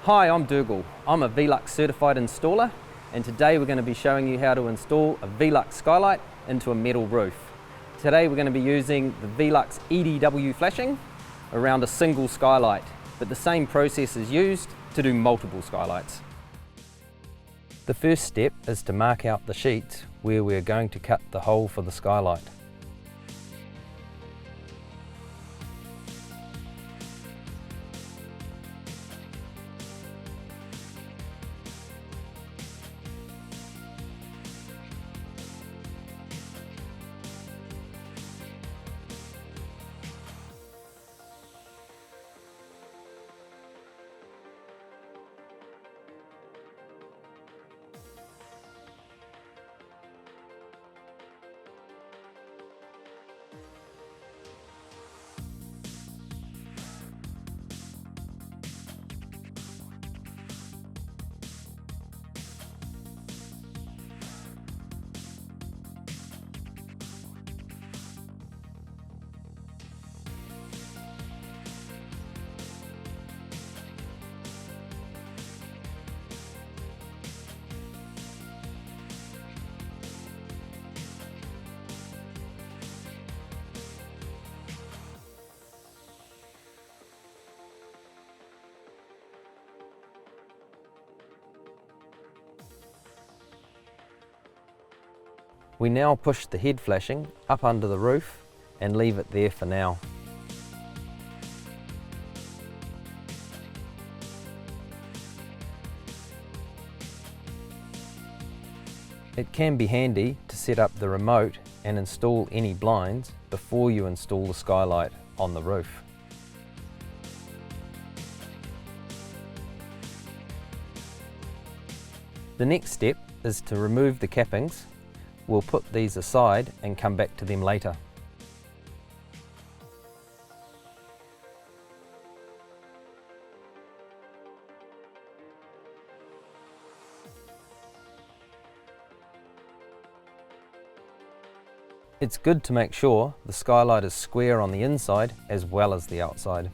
Hi, I'm Dougal. I'm a VELUX certified installer, and today we're going to be showing you how to install a VELUX skylight into a metal roof. Today we're going to be using the VELUX EDW Flashing around a single skylight, but the same process is used to do multiple skylights. The first step is to mark out the sheets where we're going to cut the hole for the skylight. We now push the head flashing up under the roof and leave it there for now. It can be handy to set up the remote and install any blinds before you install the skylight on the roof. The next step is to remove the cappings. We'll put these aside and come back to them later. It's good to make sure the skylight is square on the inside as well as the outside.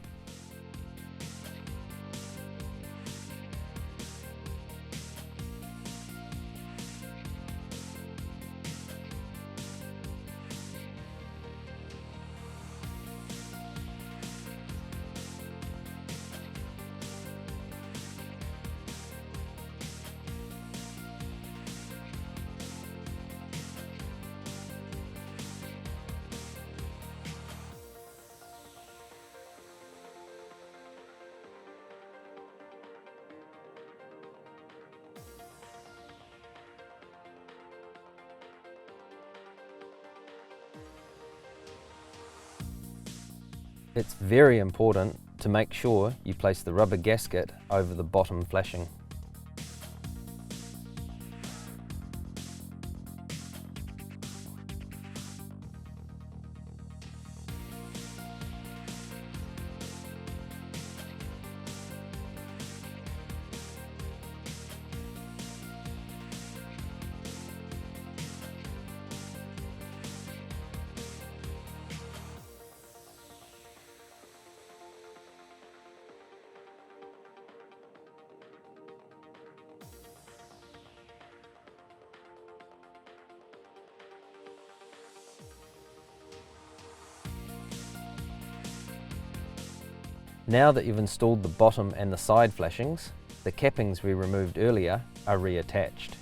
It's very important to make sure you place the rubber gasket over the bottom flashing. Now that you've installed the bottom and the side flashings, the cappings we removed earlier are reattached.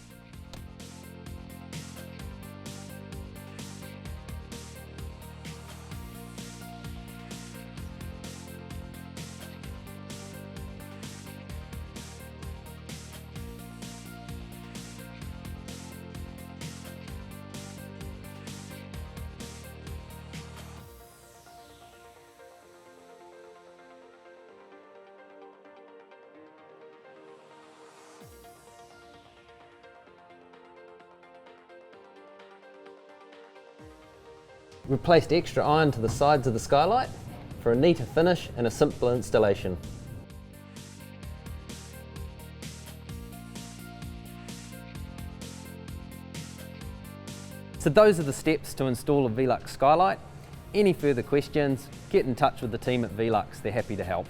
We've placed extra iron to the sides of the skylight for a neater finish and a simpler installation. So those are the steps to install a VELUX skylight. Any further questions, get in touch with the team at VELUX, they're happy to help.